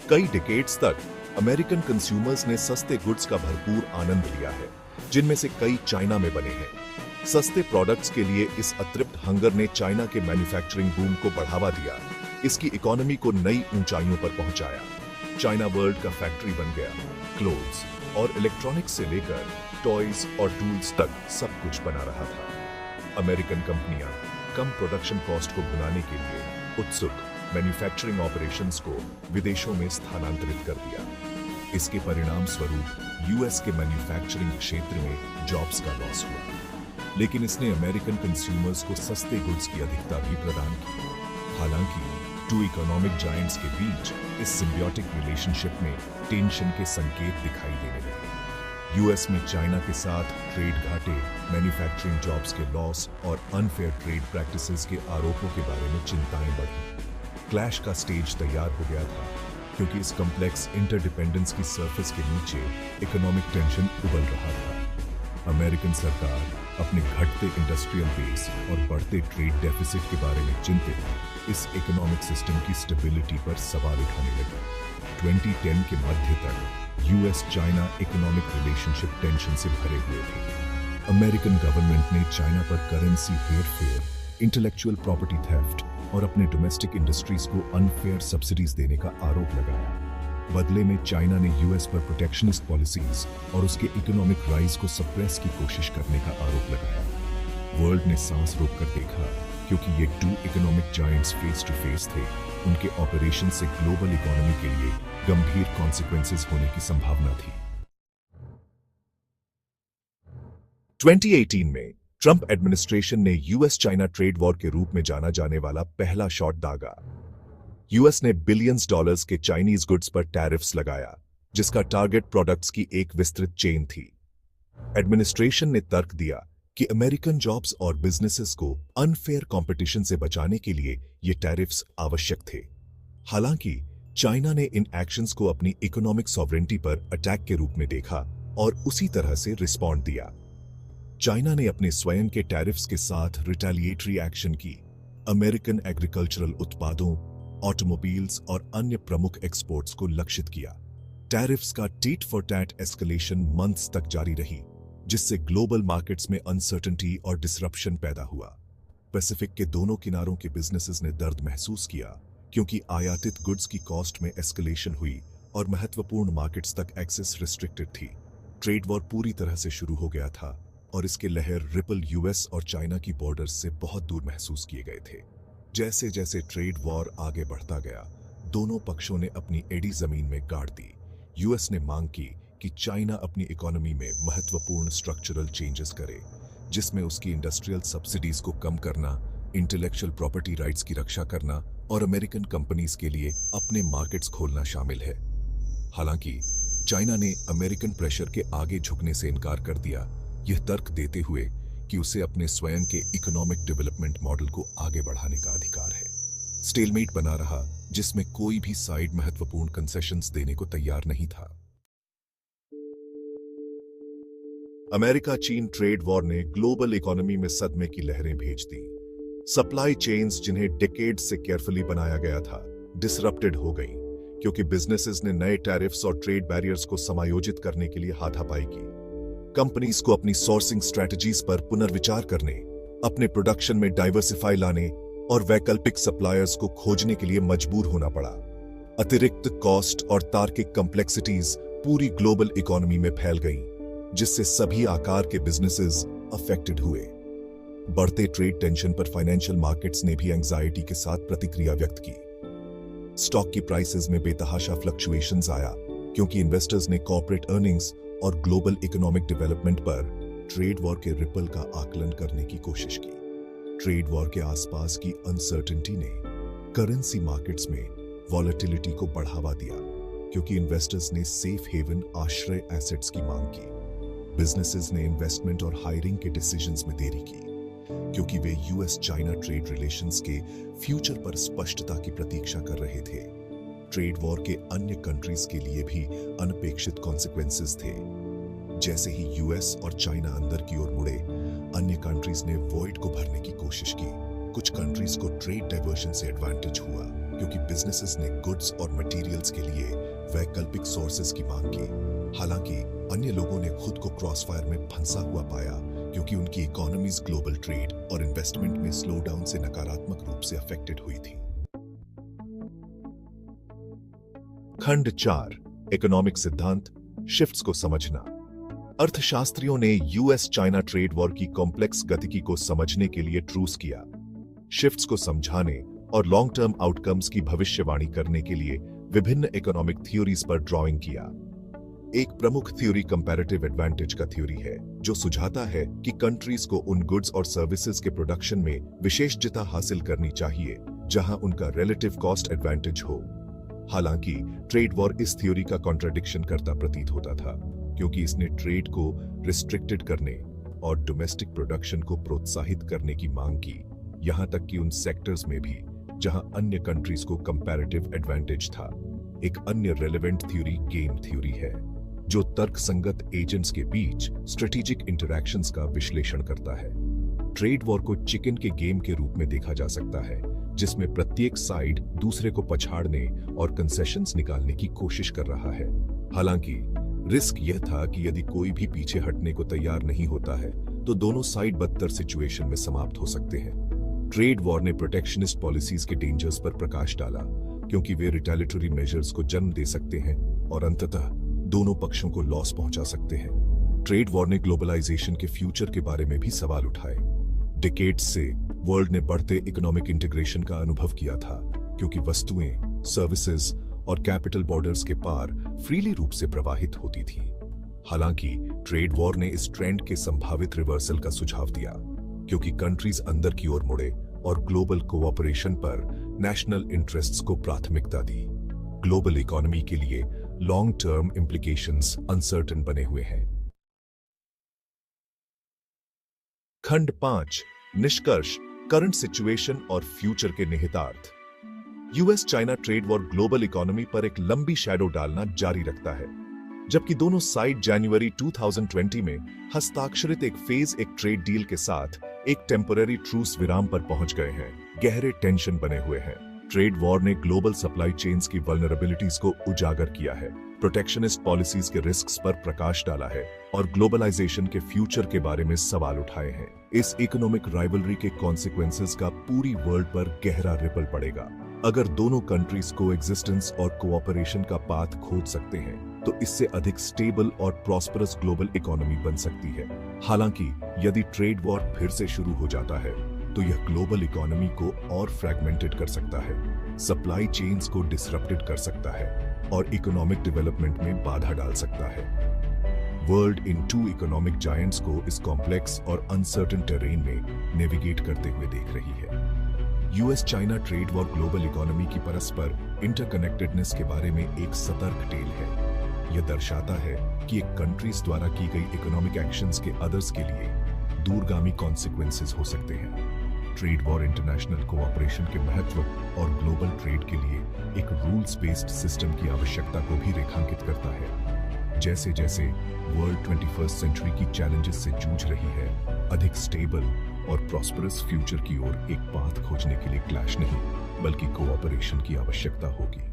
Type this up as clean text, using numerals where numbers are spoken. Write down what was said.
कई डिकेड्स तक American consumers ने सस्ते गुड्स का भरपूर आनंद लिया है, जिनमें से कई चाइना में बने हैं। सस्ते प्रोडक्ट्स के लिए इस अतृप्त हंगर ने चाइना के मैन्युफैक्चरिंग बूम को बढ़ावा दिया, इसकी इकोनॉमी को नई ऊंचाइयों पर पहुंचाया। चाइना वर्ल्ड का फैक्ट्री बन गया। क्लोथ्स और इलेक्ट्रॉनिक्स से लेकर टॉयज और टूल्स तक सब कुछ बना रहा था। अमेरिकन कंपनियां कम प्रोडक्शन कॉस्ट को भुनाने के लिए उत्सुक मैन्युफैक्चरिंग ऑपरेशंस को विदेशों में स्थानांतरित कर दिया। इसके परिणाम स्वरूप यूएस के मैन्युफैक्चरिंग क्षेत्र में जॉब्स का लॉस हुआ, लेकिन इसने अमेरिकन कंज्यूमर्स को सस्ते गुड्स की अधिकता भी प्रदान की। हालांकि टू इकोनॉमिक जायंट्स के बीच इस सिम्बियोटिक रिलेशनशिप में टेंशन के संकेत दिखाई देने लगे। यूएस में चाइना के साथ ट्रेड घाटे, मैन्युफैक्चरिंग जॉब्स के लॉस और अनफेयर ट्रेड प्रैक्टिसेस के आरोपों के बारे में चिंताएं बढ़ी। क्लैश का स्टेज तैयार हो गया था, क्योंकि इस कॉम्प्लेक्स इंटरडिपेंडेंस की सरफेस के नीचे इकोनॉमिक टेंशन उबल रहा था। अमेरिकन सरकार अपने घटते इंडस्ट्रियल बेस और बढ़ते ट्रेड डेफिसिट के बारे में चिंतित इस इकोनॉमिक सिस्टम की स्टेबिलिटी पर सवाल उठाने लगी। 2010 के मध्य तक US China economic relationship tension से भरे हुए थे। अमेरिकन गवर्नमेंट ने चाइना पर करेंसी हेरफेर, इंटेलेक्चुअल प्रॉपर्टी थेफ्ट और अपने डोमेस्टिक इंडस्ट्रीज को अनफेयर सब्सिडीज देने का आरोप लगाया। बदले में चाइना ने यूएस पर प्रोटेक्शनिस्ट पॉलिसीज और उसके इकोनॉमिक राइज को सप्रेस की कोशिश करने का आरोप लगाया। वर्ल्ड ने सांस रोककर देखा, क्योंकि ये two economic giants face to face थे। उनके ऑपरेशन से ग्लोबल इकोनॉमी के लिए गंभीर कॉन्सिक्वेंसेस होने की संभावना थी। 2018 में ट्रंप एडमिनिस्ट्रेशन ने यूएस चाइना ट्रेड वॉर के रूप में जाना जाने वाला पहला शॉट दागा। यूएस ने बिलियंस डॉलर्स के चाइनीज गुड्स पर टैरिफ्स लगाया, जिसका टारगेट प्रोडक्ट्स की एक विस्तृत चेन थी। एडमिनिस्ट्रेशन ने तर्क दिया कि अमेरिकन जॉब्स और बिजनेसेस को अनफेयर कंपटीशन से बचाने के लिए ये टैरिफ्स आवश्यक थे। हालांकि चाइना ने इन एक्शंस को अपनी इकोनॉमिक सॉवरेंटी पर अटैक के रूप में देखा और उसी तरह से रिस्पॉन्ड दिया। चाइना ने अपने स्वयं के टैरिफ्स के साथ रिटेलिएटरी एक्शन की। अमेरिकन एग्रीकल्चरल उत्पादों, ऑटोमोबाइल्स और अन्य प्रमुख एक्सपोर्ट्स को लक्षित किया। टैरिफ्स का tit for tat escalation months तक जारी रही, जिससे ग्लोबल मार्केट्स में अनसर्टेनिटी और डिसरप्शन पैदा हुआ। पैसिफिक के दोनों किनारों के बिजनेसेस ने दर्द महसूस किया, क्योंकि आयातित गुड्स की कॉस्ट में एस्केलेशन हुई और महत्वपूर्ण मार्केट्स तक एक्सेस रिस्ट्रिक्टेड थी। ट्रेड वॉर पूरी तरह से शुरू हो गया था और इसके लहर रिपल यूएस और चाइना की बॉर्डर्स से बहुत दूर महसूस किए गए थे। जैसे जैसे ट्रेड वॉर आगे बढ़ता गया, दोनों पक्षों ने अपनी एड़ी जमीन में गाड़ दी। यूएस ने मांग की कि चाइना अपनी इकोनॉमी में महत्वपूर्ण स्ट्रक्चरल चेंजेस करे, जिसमें उसकी इंडस्ट्रियल सब्सिडीज को कम करना, इंटेलेक्चुअल प्रॉपर्टी राइट्स की रक्षा करना और अमेरिकन कंपनीज के लिए अपने मार्केट्स खोलना शामिल है। हालांकि चाइना ने अमेरिकन प्रेशर के आगे झुकने से इनकार कर दिया, यह तर्क देते हुए कि उसे अपने स्वयं के इकोनॉमिक डेवलपमेंट मॉडल को आगे बढ़ाने का अधिकार है। स्टेलमेट बना रहा, जिसमें कोई भी साइड महत्वपूर्ण कंसेशंस देने को तैयार नहीं था। अमेरिका चीन ट्रेड वॉर ने ग्लोबल इकोनॉमी में सदमे की लहरें भेज दी। सप्लाई चेन्स, जिन्हें डिकेड्स से केयरफुली बनाया गया था, डिसरप्टेड हो गईं, क्योंकि बिजनेसेस ने नए टैरिफ्स और ट्रेड बैरियर्स को समायोजित करने के लिए हाथापाई की। कंपनीज को अपनी सोर्सिंग स्ट्रेटजीज पर पुनर्विचार करने, अपने प्रोडक्शन में डाइवर्सिफाई लाने और वैकल्पिक सप्लायर्स को खोजने के लिए मजबूर होना पड़ा। अतिरिक्त कॉस्ट और तार्किक कॉम्प्लेक्सिटीज पूरी ग्लोबल इकोनॉमी में फैल गईं, जिससे सभी आकार के बिजनेसेस अफेक्टेड हुए। बढ़ते ट्रेड टेंशन पर फाइनेंशियल मार्केट्स ने भी एंजाइटी के साथ प्रतिक्रिया व्यक्त की। स्टॉक की प्राइसेस में बेतहाशा फ्लक्चुएशंस आया, क्योंकि इन्वेस्टर्स ने कॉर्पोरेट अर्निंग्स और ग्लोबल इकोनॉमिक डेवलपमेंट पर ट्रेड वॉर के रिपल का आकलन करने की कोशिश की। ट्रेड वॉर के आसपास की अनसर्टेनिटी ने करेंसी मार्केट्स में वॉलेटिलिटी को बढ़ावा दिया, क्योंकि इन्वेस्टर्स ने सेफ हेवन आश्रय एसेट्स की मांग की। बिजनेसेस ने इन्वेस्टमेंट और हायरिंग के डिसीजंस में देरी की, क्योंकि वे यूएस चाइना ट्रेड रिलेशंस के फ्यूचर पर स्पष्टता की प्रतीक्षा कर रहे थे। ट्रेड वॉर के अन्य कंट्रीज के लिए भी अनपेक्षित कॉन्सिक्वेंसेस थे। जैसे ही यूएस और चाइना अंदर की ओर मुड़े, अन्य कंट्रीज ने वॉइड को भरने की कोशिश की। कुछ कंट्रीज को ट्रेड डाइवर्जन से एडवांटेज हुआ, क्योंकि बिजनेसेस ने गुड्स और मटेरियल्स के लिए वैकल्पिक सोर्सेज की मांग की। हालांकि अन्य लोगों ने खुद को क्रॉसफायर में फंसा हुआ पाया क्योंकि उनकी इकोनॉमीज ग्लोबल ट्रेड और इन्वेस्टमेंट में स्लो डाउन से नकारात्मक रूप से अफेक्टेड हुई थी। खंड 4, इकोनॉमिक सिद्धांत, शिफ्ट्स को समझना। अर्थशास्त्रियों ने यूएस चाइना ट्रेड वॉर की कॉम्प्लेक्स गतिकी को समझने के लिए ट्रूस किया, शिफ्ट्स को समझाने और लॉन्ग टर्म आउटकम्स की भविष्यवाणी करने के लिए विभिन्न इकोनॉमिक थ्योरीज पर ड्राइंग किया। एक प्रमुख थ्योरी कंपैरेटिव एडवांटेज का थ्योरी है, जो सुझाता है कि कंट्रीज को उन गुड्स और सर्विसेज के प्रोडक्शन में विशेषज्ञता हासिल करनी चाहिए जहां उनका रिलेटिव कॉस्ट एडवांटेज हो। हालांकि ट्रेड वॉर इस थ्योरी का कॉन्ट्राडिक्शन करता प्रतीत होता था, क्योंकि इसने ट्रेड को रिस्ट्रिक्टेड करने और डोमेस्टिक प्रोडक्शन को प्रोत्साहित करने की मांग की, यहां तक कि उन सेक्टर्स में भी जहां अन्य कंट्रीज को कंपैरेटिव एडवांटेज था। एक अन्य रेलेवेंट थ्योरी गेम थ्योरी है, जो तर्कसंगत एजेंट्स के बीच स्ट्रेटेजिक इंटरैक्शंस का विश्लेषण करता है। ट्रेड वॉर को चिकन के गेम के रूप में देखा जा सकता है, जिसमें प्रत्येक साइड दूसरे को पछाड़ने और कंसेशंस निकालने की कोशिश कर रहा है। हालांकि रिस्क यह था कि यदि कोई भी पीछे हटने को तैयार नहीं होता है, तो दोनों साइड बदतर सिचुएशन में समाप्त हो सकते हैं। ट्रेड वॉर ने प्रोटेक्शनिस्ट पॉलिसीज के डेंजर्स पर प्रकाश डाला, क्योंकि वे रिटेलिटरी मेजर्स को जन्म दे सकते हैं और अंततः दोनों पक्षों को लॉस पहुंचा सकते हैं। ट्रेड वॉर ने ग्लोबलाइजेशन के फ्यूचर के बारे में भी सवाल उठाए। डिकेड्स से वर्ल्ड ने बढ़ते इकोनॉमिक इंटीग्रेशन का अनुभव किया था, क्योंकि वस्तुएं, सर्विसेज और कैपिटल बॉर्डर्स के पार फ्रीली रूप से प्रवाहित होती थी। हालांकि ट्रेड वॉर ने इस ट्रेंड के संभावित रिवर्सल का सुझाव दिया, क्योंकि कंट्रीज अंदर की ओर मुड़े और ग्लोबल कोऑपरेशन पर नेशनल इंटरेस्ट्स को प्राथमिकता दी। ग्लोबल इकोनॉमी के लिए लॉन्ग टर्म इंप्लीकेशंस अनसर्टेन बने हुए हैं। खंड 5, निष्कर्ष, करंट सिचुएशन और फ्यूचर के निहितार्थ। US China trade war global economy पर एक लंबी शैडो डालना जारी रखता है। जबकि दोनों साइड जनवरी 2020 में हस्ताक्षरित एक ट्रेड डील के साथ एक टेम्पररी ट्रूस विराम पर पहुंच गए हैं, गहरे टेंशन बने हुए हैं। ट्रेड वॉर ने ग्लोबल सप्लाई चेन्स की वल्नरेबिलिटीज को उजागर किया है, प्रोटेक्शनिस्ट पॉलिसीज के रिस्क्स पर प्रकाश डाला है और ग्लोबलाइजेशन के फ्यूचर के बारे में सवाल उठाए हैं। इस इकोनॉमिक राइवलरी के कॉन्सिक्वेंसेस का पूरी वर्ल्ड पर गहरा रिपल पड़ेगा। अगर दोनों कंट्रीज को एग्जिस्टेंस और कोऑपरेशन का पाथ खोज सकते हैं, तो इससे अधिक स्टेबल और प्रॉस्परस ग्लोबल इकोनॉमी बन सकती है। हालांकि यदि ट्रेड वॉर फिर से शुरू हो जाता है, तो यह ग्लोबल इकोनॉमी को और फ्रैगमेंटेड कर सकता है, सप्लाई चेन्स को डिसरप्टेड कर सकता है और इकोनॉमिक डेवलपमेंट में बाधा डाल सकता है। World in two economic giants को इस कॉम्प्लेक्स और अनसर्टेन टेरेन में नेविगेट करते हुए देख रही है। US China trade war global economy की परस्पर इंटरकनेक्टेडनेस के बारे में एक सतर्क टेल है। यह दर्शाता है कि एक कंट्रीज द्वारा की गई इकोनॉमिक एक्शंस के अदर्स के लिए दूरगामी कॉन्सिक्वेंसेस हो सकते हैं। ट्रेड वॉर इंटरनेशनल कोऑपरेशन के महत्व और ग्लोबल ट्रेड के लिए एक रूल्स बेस्ड सिस्टम की आवश्यकता को भी रेखांकित करता है। जैसे जैसे वर्ल्ड 21st सेंचुरी की चैलेंजेस से जूझ रही है, अधिक स्टेबल और प्रॉस्परस फ्यूचर की ओर एक पाथ खोजने के लिए क्लैश नहीं, बल्कि कोऑपरेशन की आवश्यकता होगी।